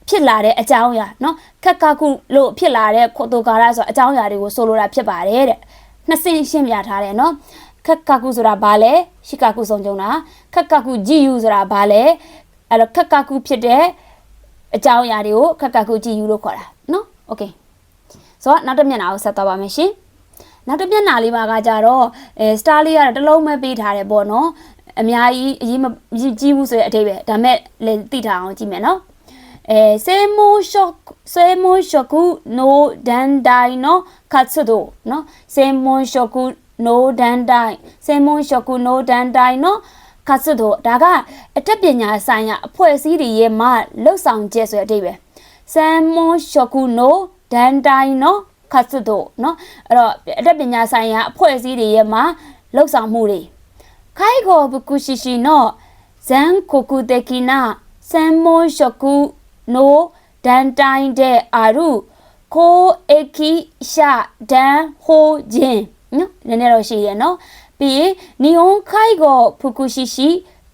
ဖြစ်လာတဲ့အကြောင်းအရာနော်ခက်ကာကူလို့ဖြစ်လာတဲ့ခိုတိုဂါရာဆိုအကြောင်းအရာတွေကိုဆိုလိုတာဖြစ်ပါတယ်တဲ့နှစ်ဆင့်ရှင်းပြထားတယ်နော်ခက်ကာကူဆိုတာဘာလဲရှီကာကူဆုံးရှုံးတာခက်ကာကူဂျီယူဆိုတာဘာလဲအဲ့တော့ခက်ကာကူဖြစ်တဲ့အကြောင်းအရာတွေကိုခက်ခက်ကူကြည့်ယူလို့ခေါ်တာနော်โอเคဆိုတော့နောက်တစ်မျက်နှာကိုဆက်သွားပါမယ်ရှင်နောက်တစ်မျက်နှာလေးမှာကကြတော့စတားလေးကတော့တစ်လုံးပဲပေးထားတယ်ပေါ့နော်အများကြီးအရေးမကြီးဘူးဆိုတဲ့အထိပ္ပယ်ဒါမဲ့လည်းသိထားအောင်ကြည့်မယ်နော်ဆေမိုရှောကူနိုဒန်ဒိုင်နော်ခတ်ဆဒိုနော်ဆေမိုရှောကူနိုဒန်ဒိုင်ဆေမိုရှောကူနိုဒန်ဒိုင်နော်ခတ်ဆဒိုဒါကအတက်ပညာဆိုင်ရာအဖွဲ့အစည်းတွေရဲ့မှာလှုပ်ဆောင်ချက်ဆိုတဲ့အဓိပ္ပာယ်ဆမ်မွန်ရှောကူနိုဒန်တိုင်နော်ခတ်ဆဒိုနော်အဲ့တော့အတက်ပညာဆိုင်ရာအဖွဲ့အစည်းတွေရဲ့မှာလှုပ်ဆောင်မှုတွေခိုင်ကိုဘကုရှိရှိနော်ဇန်ကိုကူတကီနာဆမ်မွန်ရှောကူနိုဒန်တိုင်တဲ့အာရုခိုအကီရှာဒန်ဟိုဂျင်နော်နည်းနည်းတော့ရှိရနော်ပြီးနီဟွန်ခိုင်ကိုဖူကူရှိရှိ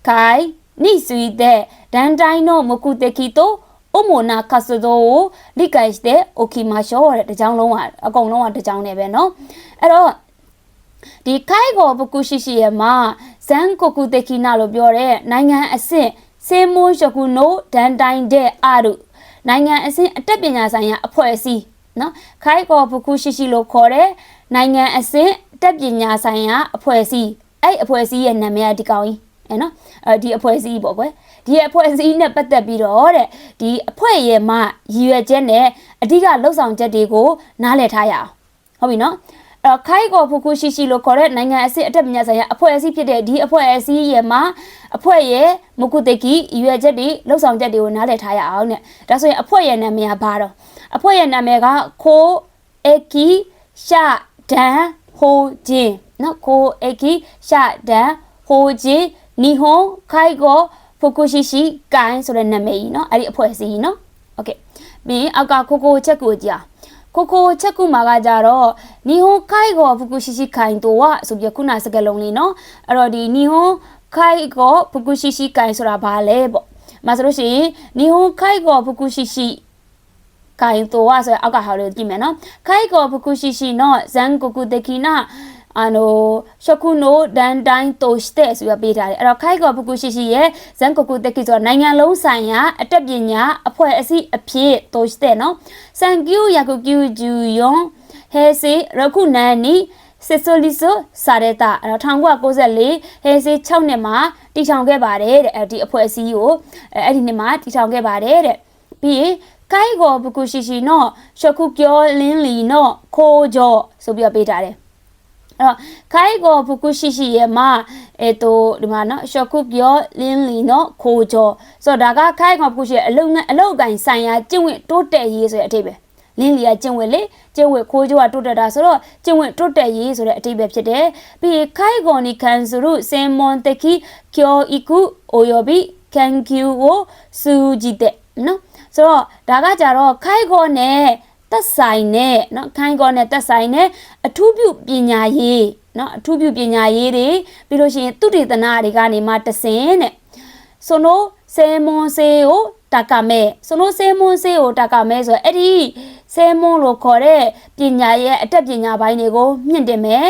ခိုင်နိဆွီတဲ့ဒန်တိုင်းနိုမကူတကီတိုအမိုနာခါဆဒိုလိကိုက်တဲ့အိုကီမာရှောတဲ့တကြောင်လုံးကအကုန်လုံးကတကြောင်နေပဲနော်အဲ့တော့ဒီခိုင်ကိုဖူကူရှိရှိရဲ့မှာဇန်ကိုကူတကီနာလို့ပြောတဲ့နိုင်ငံအဆင့်ဆေမွန်ရှကူနိုဒန်တိုင်းတဲ့အာရု နိုင်ငံအဆင့်အတတ်ပညာဆိုင်ရာအဖွဲ့အစည်းနော်ခိုင်ကောဖူကူရှိရှိလို့ခေါ်တဲ့နိုင်ငံအဆင့်အတတ်ပညာဆိုင်ရာအဖွဲ့အစည်းအဲ့အဖွဲ့အစည်းရဲ့နာမည်ကဒီကောင်ကြီးနော်ဒီအဖွဲ့အစည်းပေါ့ကွယ်ဒီအဖွဲ့အစည်းနဲ့ပတ်သက်ပြီးတော့တဲ့ဒီအဖွဲ့ရဲ့မှရည်ရွယ်ချက်နဲ့အဓိကလှုပ်ဆောင်ချက်တွေကိုနားလည်ထားရအောင်ဟုတ်ပြီနော်ခိုင်ကောဖူကူရှိရှိလို့ခေါ်တဲ့နိုင်ငံအဆင့်အတတ်ပညာဆိုင်ရာအဖွဲ့အစည်းဖြစ်တဲ့ဒီအဖွဲ့အစည်းရဲ့မှာအဖွဲ့ရဲ့မကုတကီရွယ်ချက်တွေလှုပ်ဆောင်ချက်တွေကိုနားလည်ထားရအောင်တဲ့ဒါဆိုရင်အဖွဲ့ရဲ့နာမည်ကဘာတော့အဖွဲ့ရဲ့နာမည်ကခိုအကီရှာဒန်ဟိုဂျင်နော်ခိုအကီရှာဒန်ဟိုဂျင်နီဟွန်ခိုင်ကောဖူကူရှိရှိကိုင်းဆိုတဲ့နာမည်ကြီးနော်အဲ့ဒီအဖွဲ့အစည်းကြီးနော်โอเคပြီးရင်အောက်ကခိုချက်ကိုကြာခိုချက်ကူမှာကကြတော့နီဟွန်ခိုင်ကောဖူကူရှိရှိခိုင်တော့ဆိုပြီးခုနစကလုံးလေးနော်အဲ့တော့ဒီနီဟွန်ခိုင်ကောဖူကူရှိရှိကိုင်ဆိုတာဘာလဲပေါ့မဆိုလို့ရှိရင်နီဟွန်ခိုင်ကောဖူကူရှိရှိကိုင်တော့ဆိုအောက်ကဟာလေးကြည့်မယ်နော်ခိုင်ကောဖူကူရှိရှိနော်ဇန်ကိုကူတကီနာရှခုနိုဒန်တိုင်းတိုစတဲ့ဆိုရပေးထားတယ်အဲ့တော့ခိုင်ကောဖူကူရှိရှိရဲ့ဇန်ကိုကူတကီဆိုနိုင်ငံလုံးဆိုင်ရာအတက်ပညာအဖွဲ့အစည်းအဖြစ်တိုစတဲ့နော်စန်ကျူယာကူကျူဂျူယွန်ဟဲစီရခုနန်နီစစ်ဆိုလီဆိုစာရတာအဲ့တော့1994ဟဲစီ6နှစ်မှာတည်ထောင်ခဲ့ပါတယ်တဲ့ဒီအဖွဲ့အစည်းကိုအဲ့ဒီနှစ်မှာတည်ထောင်ခဲ့ပါတယ်တဲ့ပြီးရင်ခိုင်ကောဖူကူရှိရှိနော်ရှခုကျော်လင်းလီနော်ခိုးကျော်ဆိုပြီးပေးထားတယ်အဲ့တော့ခိုင်ကောဖူကူရှိရှိရဲ့မှာဒီမှာနော်ရှော့ခုပြောလင်းလီနော်ခိုးကျော်ဆိုတော့ဒါကခိုင်ကောဖူကူရှိရဲ့အလုံအကိုင်ဆိုင်ရာကျင့်ဝတ်တိုးတက်ရေးဆိုတဲ့အထိပ္ပယ်လင်းလီကကျင့်ဝတ်လေကျင့်ဝတ်ခိုးကျော်ကတိုးတက်တာဆိုတော့ကျင့်ဝတ်တိုးတက်ရေးဆိုတဲ့အထိပ္ပယ်ဖြစ်တယ်ပြီးခိုင်ကောနီခန်စုရုစေမွန်တကီကျိုအီကူအိုယောဘီကန်ကျူကိုစူဂျီတဲ့နော်ဆိုတော့ဒါကကြတော့ခိုင်ကောနဲ့သက်ဆိုင်နဲ့เนาะခိုင်ကောနဲ့သက်ဆိုင်နဲ့အထူးပြုပညာရေးเนาะအထူးပြုပညာရေးတွေပြီးလို့ရှိရင်သုတေသနတွေကနေမှတဆင်းတဲ့ဆိုနိုဆေမွန်ဆေကိုတာကမဲဆိုနိုဆေမွန်ဆေကိုတာကမဲဆိုအဲ့ဒီဆေမွန်လို့ခေါ်တဲ့ပညာရဲ့အတတ်ပညာပိုင်းတွေကိုမြင့်တင်မယ်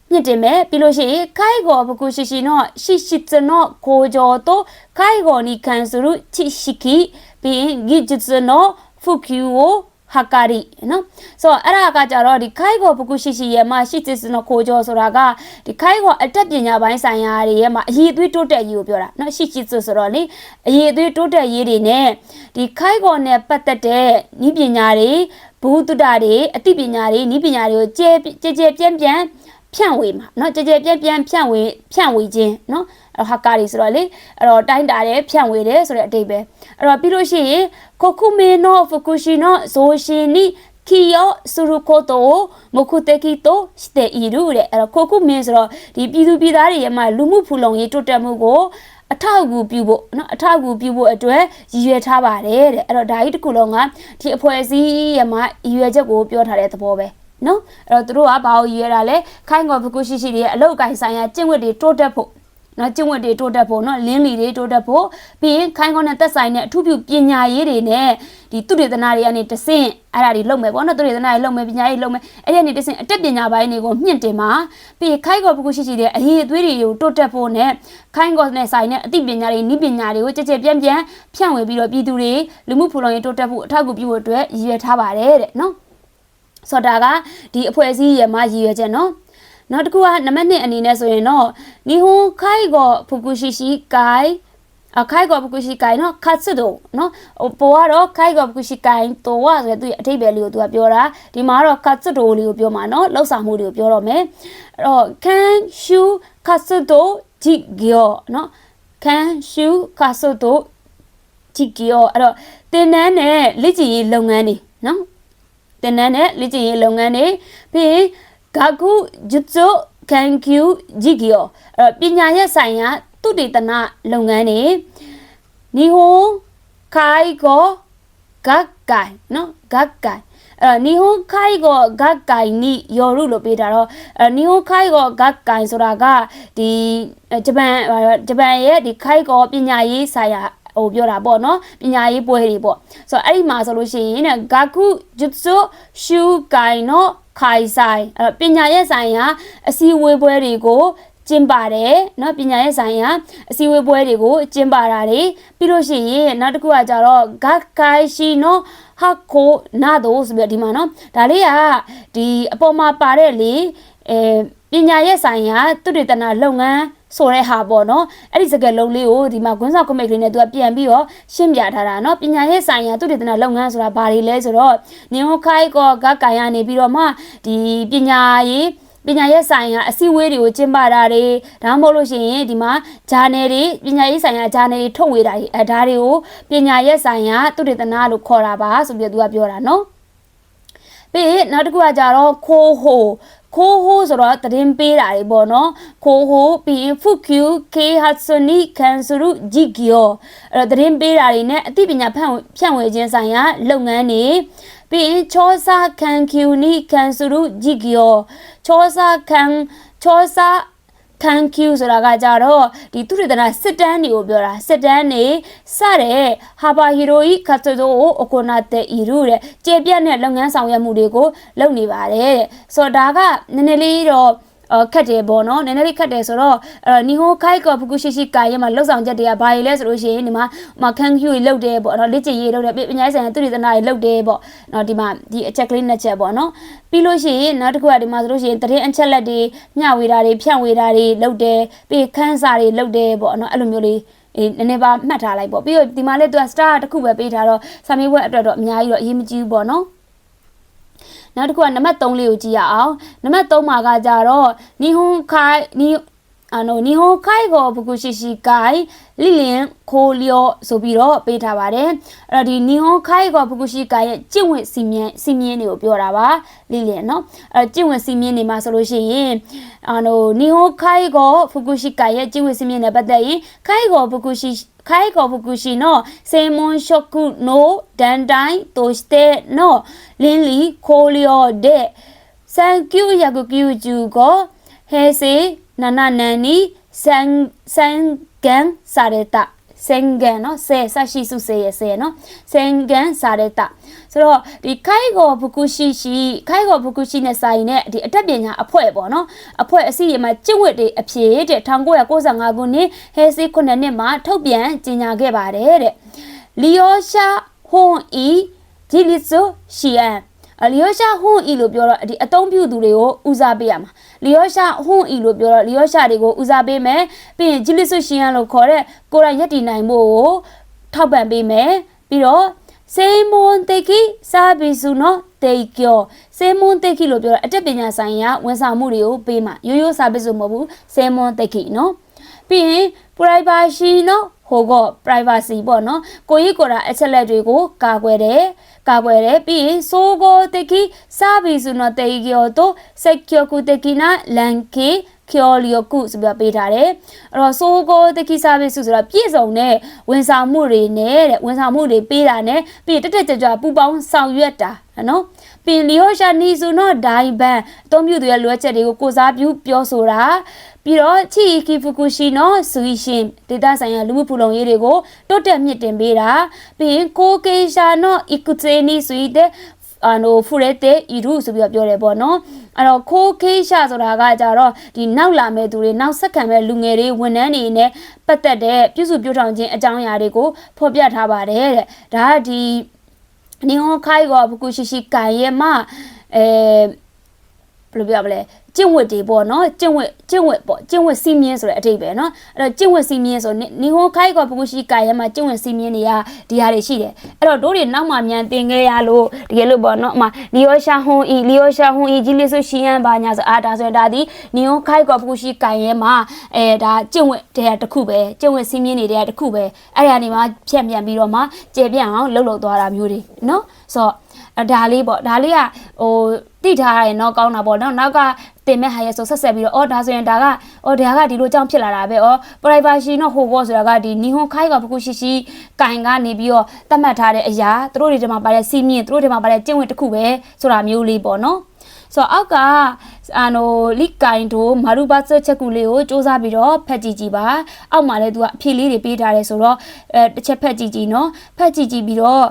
ပြီးလို့ရှိရင်ခိုင်ကောဖူကူရှိရှိနော်ရှိစနော်ကိုကျော်တော့ခိုင်ကောနီခန်စုရုချိရှိကီပြီးရင်ဂီဂျစ်စနော်ဖူကျူကိုဟာကာရီနော်ဆိုတော့အဲ့ဒါကကြတော့ဒီခိုင်ကောဖူကူရှိရှိရဲ့မှာရှိစနော်ကိုကျော်ဆိုတာကဒီခိုင်ကောအတတ်ပညာပိုင်းဆိုင်ရာတွေရဲ့မှာအရေးအသွေးတိုးတက်ရေးကိုပြောတာနော်ရှိဆိုတော့လေအရေးအသွေးတိုးတက်ရေးတွေနဲ့ဒီခိုင်ကောနဲ့ပတ်သက်တဲ့ဤပညာတွေဘူးတုဒ္ဒတွေအသိပညာတွေဤပညာတွေကိုကြဲပြန့်ဖြန့်ဝေမှာเนาะကြဲပြန့်ဖြန့်ဝေခြင်းเนาะဟာကာရီဆိုတော့လေအဲ့တော့တိုင်းတာတယ်ဖြန့်ဝေတယ်ဆိုတဲ့အတိတ်ပဲအဲ့တော့ပြီးလို့ရှိရင်ခိုခုမေနိုဖူကူရှိနိုဇိုရှင်နီခီယောဆူရူကိုတိုမခုတကီတိုစတေအီရူတဲ့အဲ့တော့ခိုခုမင်းဆိုတော့ဒီပြည်သူပြည်သားတွေရဲ့မှာလူမှုဖူလုံရေးတိုးတက်မှုကိုအထောက်အကူပြုဖို့เนาะအထောက်အကူပြုဖို့အတွက်ရည်ရွယ်ထားပါတယ်တဲ့အဲ့တော့ဒါကြီးတစ်ခုလုံးကဒီအဖွဲ့အစည်းရဲ့မှာရည်ရွယ်ချက်ကိုပြောထားတဲ့သဘောပဲနော်အဲ့တော့သူတို့ကဘာကိုရည်ရတာလဲခိုင်ကောဖူကူရှိရှိတွေရဲ့အလောက်အကိုင်ဆိုင်ရာကျင့်ဝတ်တွေတိုးတက်ဖို့နော်ကျင့်ဝတ်တွေတိုးတက်ဖို့နော်လင်းလီတွေတိုးတက်ဖို့ပြီးရင်ခိုင်ကောနဲ့သက်ဆိုင်တဲ့အထူးပြုပညာရေးတွေနဲ့ဒီသုတေသနတွေကနေတဆင့်အဲ့ဒါတွေလုပ်မယ်ပေါ့နော်သုတေသနတွေလုပ်မယ်ပညာရေးလုပ်မယ်အဲ့ဒီကနေတဆင့်အတက်ပညာပိုင်းတွေကိုမြင့်တင်မှာပြီးရင်ခိုင်ကောဖူကူရှိရှိတွေအရေးအသွေးတွေကိုတိုးတက်ဖို့နဲ့ခိုင်ကောနဲ့ဆိုင်တဲ့အသိပညာတွေနည်းပညာတွေကိုကြည်ပြန့်ဖြန့်ဝေပြီးတော့ပြည်သူတွေလူမှုဖူလုံရေးတိုးတက်ဖို့အထောက်အကူပြုဖို့အတွက်ရည်ရွယ်ထားပါတယ်တဲ့နော်ဆိုတော့ဒါကဒီအဖွဲ့အစည်းရဲ့မှာရည်ရွယ်ချက်နော်နောက်တစ်ခုကနံပါတ်1အနေနဲ့ဆိုရင်တော့နီဟွန်ခိုင်ကောဖူကူရှိရှိကိုင်ခိုင်ကောဖူကူရှိကိုင်နော်ခတ်စစ်တော့နော်ပေါ်ကတော့ခိုင်ကောဖူကူရှိကိုင်တော့ဆိုတဲ့သူရဲ့အထိပ္ပယ်လေးကိုသူကပြောတာဒီမှာတော့ခတ်စစ်တော့လေးကိုပြောမှာနော်လောက်ဆောင်မှုတွေကိုပြောတော့မယ်အဲ့တော့can shu ခတ်စစ်တော့ဂျီဂီယောနော်can shu ခတ်စစ်တော့ဂျီဂီယောအဲ့တော့တင်နန်းနဲ့လက်ကျင်ရေးလုပ်ငန်းတွေနော်တင်နန်းနဲ့လေ့ကျင့်ရေးလုပ်ငန်းတွေပြီးဂါကူဂျူဇိုကန်ကျူဂျီဂီယောပညာရေးဆိုင်ရာသုတေသနလုပ်ငန်းတွေနီဟွန်ခိုင်ကောဂတ်ကိုင်နော်ဂတ်ကိုင်နီဟွန်ခိုင်ကောဂတ်ကိုင်နီယောရုလို့ပေးတာတော့နီဟွန်ခိုင်ကောဂတ်ကိုင်ဆိုတာကဒီဂျပန်ရဲ့ဒီခိုင်ကောပညာရေးဆိုင်ရာဟိုပြောတာပေါ့နော်ပညာရေးပွဲတွေပေါ့ဆိုတော့အဲ့ဒီမှာဆိုလို့ရှိရင်ဂါကူဂျူဇိုရှူကိုင်နော်ခိုင်ဆိုင်ပညာရေးဆိုင်ရာအစည်းအဝေးပွဲတွေကို ကျင်းပါတယ်เนาะပညာရေးဆိုင်ရာအစည်းအဝေးပွဲတွေကိုကျင်းပတာတွေပြီးလို့ရှိရင်နောက်တစ်ခုကကြတော့ဂတ်ကိုင်ရှိနော်ဟာကိုနာဒိုဆိုပြီးဒီမှာเนาะဒါလေးကဒီအပေါ်မှာပါတဲ့လေပညာရေးဆိုင်ရာသုတေသနလုပ်ငန်းဆိုတဲ့ဟာပေါ့နော်အဲ့ဒီစကားလုံးလေးကိုဒီမှာကွန်းဆောင်ကွန်မိတ်ကလေးနဲ့သူကပြန်ပြီးတော့ရှင်းပြထားတာเนาะပညာရေးဆိုင်ရာသုတေသနလုပ်ငန်းဆိုတာဘာတွေလဲဆိုတော့နင်ဟိုခိုင်ကောဂတ်ကိုင်ရနေပြီးတော့မှဒီပညာရေးဆိုင်ရာအစည်းအဝေးတွေကိုကျင်းပတာတွေဒါမှမဟုတ်လို့ရှိရင်ဒီမှာဂျာနယ်တွေပညာရေးဆိုင်ရာဂျာနယ်တွေထုတ်ဝေတာတွေဒါတွေကိုပညာရေးဆိုင်ရာသုတေသနလို့ခေါ်တာပါဆိုပြီးသူကပြောတာเนาะပြီးနောက်တစ်ခုကကြတော့ခိုးဟိုဆိုတော့တရင်ပေးတာတွေပေါ့နော်ခိုးဟိုပြီးရင်ဖုကျူကေဟတ်ဆိုနီကန်ဆူရူဂျီဂီယိုအဲ့တော့တရင်ပေးတာတွေနဲ့အသိပညာဖြန့်ဝေခြင်းဆိုင်ရာလုပ်ငန်းတွေပြီးရင်ချောစာကန်ကျူနီကန်ဆူရူဂျီဂီယိုချောစာကန်ကျူဆိုတာကကြတော့ဒီသူရတနာစစ်တမ်းတွေကိုပြောတာစစ်တမ်းတွေစတဲ့ဟာဘာဟီရိုခတ်တိုအိုကိုနာတေအီရူတဲ့ကျေပြတ်တဲ့လုပ်ငန်းဆောင်ရွက်မှုတွေကိုလုပ်နေပါတယ်တဲ့ဆိုတော့ဒါကနည်းနည်းလေးတော့ခက်တယ်ပေါ့နော်နည်းနည်းလေးခက်တယ်ဆိုတော့နီဟိုခိုင်ကောဖူကူရှိရှိကာရဲမှာလောက်ဆောင်ချက်တွေကဘာတွေလဲဆိုလို့ရှိရင်ဒီမှာခန်းကျူကြီးလောက်တယ်ပေါ့နော်လက်ကျရေးလောက်တယ်ပညာရေးဆိုင်ရာသူရတနာတွေလောက်တယ်ပေါ့နော်ဒီမှာဒီအချက်ကလေးနှစ်ချက်ပေါ့နော်ပြီးလို့ရှိရင်နောက်တစ်ခုကဒီမှာဆိုလို့ရှိရင်တရင်အချက်လက်တွေမျှဝေတာတွေဖြန့်ဝေတာတွေလောက်တယ်ပြီးခန်းစာတွေလောက်တယ်ပေါ့နော်အဲ့လိုမျိုးလေးနည်းနည်းပါမှတ်ထားလိုက်ပေါ့ပြီးတော့ဒီမှာလည်းသူက star တစ်ခုပဲပေးထားတော့စာမေးပွဲအတွက်တော့အများကြီးတော့အရေးမကြီးဘူးပေါ့နော်နောက်တစ်ခုကနံပါတ်3လေးကိုကြည့်ရအောင်နံပါတ်3မှာကကြတော့နီဟွန်ခိုင်ကိုဖူကူရှိရှိကိုင်လိလင်ခိုလျောဆိုပြီးတော့ပေးထားပါတယ်အဲ့တော့ဒီနီဟွန်ခိုင်ကိုဖူကူရှိကိုင်ရဲ့ကျင့်ဝတ်စီမင်းတွေကိုပြောတာပါလိလင်เนาะအဲ့ကျင့်ဝတ်စီမင်းတွေမှာဆိုလို့ရှိရင်နီဟွန်ခိုင်ကိုဖူကူရှိကိုင်ရဲ့ကျင့်ဝတ်စီမင်းနဲ့ပတ်သက်ရင်ခိုင်ကိုဖူကူရှိနော်စေမွန်ရှော့ကုနိုဒန်တိုင်းတိုစတေနော်လင်းလီခိုလျောတဲ့စန်ကျူရကူကျူဂျူကိုဟဲစေနာနာနန်နီစန်ကန်စာရတာစန်ကန်နော်ဆရှိစုစေရစေနော်စန်ကန်စာရတာဆိုတော့ဒီခိုင်ကိုဖူကူရှိနဲ့ဆိုင်နဲ့ဒီအတက်ပညာအဖွဲ့ပေါ့နော်အဖွဲ့အစည်းရမှာကျင့်ဝတ်တွေအဖြစ်တဲ့1995ခုနှစ်ဟဲစီ9နှစ်မှာထုတ်ပြန်ကြေညာခဲ့ပါတယ်တဲ့လီယိုရှာဟွန်အီဂျီလီဆိုရှီယန်လီယိုရှာဟွန်အီလို့ပြောတော့ဒီအသုံးပြုသူတွေကိုဦးစားပေးရမှာလီယိုရှာဟွန်အီလို့ပြောတော့လီယိုရှာတွေကိုဦးစားပေးမယ်ပြီးရင်ဂျီလီဆိုရှီယန်လို့ခေါ်တဲ့ကိုရရက်တည်နိုင်ဖို့ကိုထောက်ပံ့ပေးမယ်ပြီးတော့စေမွန်တေကီစာဘီစုနော်တေကျော်စေမွန်တေကီလို့ပြောတော့အတက်ပညာဆိုင်ရာဝန်ဆောင်မှုတွေကိုပေးမှာရိုးရိုးစာဘီစုမဟုတ်ဘူးစေမွန်တေကီနော်ပြီးရင် privacy နော်ဟိုက privacy ပေါ့နော်ကိုကြီးကိုယ်တာအချက်လက်တွေကိုကာကွယ်တယ်ပြီးရင်ဆိုကိုတေကီစာဘီစုနော်တေကျော်တို့ secure ကူတေကီနာလန်ကီကျော်လျော်ကုဆိုပြီးပေးထားတယ်အဲ့တော့ဆိုကိုတကိစားပေးစုဆိုတာပြည့်စုံတဲ့ဝန်ဆောင်မှုတွေနဲ့တဲ့ဝန်ဆောင်မှုတွေပေးတာနဲ့ပြီးတက်ကြွပူပေါင်းဆောင်ရွက်တာနော်ပြီးလီဟိုရှာနီစုနော်ဒိုင်ဘန်အသုံးပြုသူရဲ့လိုအပ်ချက်တွေကိုကိုစားပြုပြောဆိုတာပြီးတော့ချီကီဖူကူရှိနော်ဆူရှင်ဒေတာဆိုင်ရာလူမှုဖူလုံရေးတွေကိုတိုးတက်မြင့်တင်ပေးတာပြီးရင်ကိုကေရှာနော်အီကူတေနီဆွီတဲ့ဖူရဲတဲ့ဤရူဆိုပြီးတော့ပြောတယ်ပေါ့နော်အဲ့တော့ခိုးခေးရှာဆိုတာကကြတော့ဒီနောက်လာမဲ့သူတွေနောက်ဆက်ခံမဲ့လူငယ်တွေဝန်ထမ်းတွေနဲ့ပတ်သက်တဲ့ပြုစုပြောထောင်ခြင်းအကြောင်းအရာတွေကိုဖော်ပြထားပါတယ်တဲ့ဒါကဒီနီဟွန်ခိုင်ကိုဖူကူရှိရှိကန်ရဲ့မဘယ်လိုပြောမလဲကျင့်ဝတ်တွေပေါ့နော်ကျင့်ဝတ်စီမင်းဆိုတဲ့အဓိပ္ပာယ်နော်အဲ့တော့ကျင့်ဝတ်စီမင်းဆိုနီဟိုခိုင်ကပကူရှိကာရဲမှာကျင့်ဝတ်စီမင်းတွေကဒီဟာတွေရှိတယ်အဲ့တော့တို့တွေနောက်မှမြန်တင်ခဲ့ရလို့တကယ်လို့ပေါ့နော်အမလီယိုရှာဟွန်အီဂျီလီဆိုရှီယန်ဘာညာဆိုဒါဆိုဒါဒီနီဟိုခိုင်ကပကူရှိကာရဲမှာဒါကျင့်ဝတ်တွေကတစ်ခုပဲကျင့်ဝတ်စီမင်းတွေကတစ်ခုပဲအဲ့ဒါနေမှာဖြန့်ပြန်ပြီးတော့မှကျေပြန့်အောင်လှုပ်သွားတာမျိုးတွေနော်ဆိုတော့ဒါလေးပေါ့ဒါလေးကတိထားရတော့ကောင်းတာပေါ့နော်နောက်ကတင်မဲ့ဟာရဲဆိုဆက်ဆက်ပြီးတော့ဒါဆိုရင်ဒါကဒီလိုကြောင့်ဖြစ်လာတာပဲprivacy နော်ဟိုဘောဆိုတာကဒီနီဟွန်ခိုင်ကဖကူရှိကင်ကနေပြီးတော့သတ်မှတ်ထားတဲ့အရာသူတို့တွေဒီမှာပါတဲ့စီးမြင့်သူတို့တွေမှာပါတဲ့ကျင့်ဝတ်တစ်ခုပဲဆိုတာမျိုးလေးပေါ့နော် ဆိုတော့အောက်ကလိကိုင်တို့မာရူပါချက်ကူလေးကိုစူးစမ်းပြီးတော့ဖတ်ကြည့်ကြည့်ပါအောက်မှာလည်းသူကအဖြေလေးတွေပေးထားတယ်ဆိုတော့တစ်ချက်ဖတ်ကြည့်ကြည့်နော်ဖတ်ကြည့်ကြည့်ပြီးတော့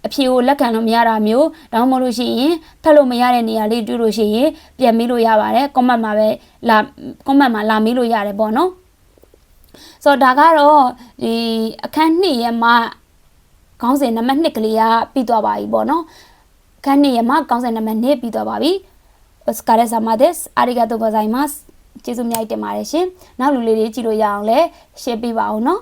အဖြေကိုလက်ခံလို့မရတာမျိုးဒါမှမဟုတ်လို့ရှိရင်ဖတ်လို့မရတဲ့နေရာလေးတွေ့လို့ရှိရင်ပြန်မေးလို့ရပါတယ် comment မှာပဲcomment မှာလာမေးလို့ရတယ်ပေါ့နော်ဆိုတော့ဒါကတော့ဒီအခန်း2ရဲ့မှာခေါင်းစဉ်နံပါတ်2ကလေးကပြီးသွားပါပြီပေါ့နော်အခန်း2ရဲ့မှာခေါင်းစဉ်နံပါတ်2ပြီးသွားပါပြီお疲れ様ですありがとうございますကျေးဇူးများတင်ပါတယ်ရှင်နောက်လူလေးတွေကြည့်လို့ရအောင်လဲ share ပေးပါဦးနော်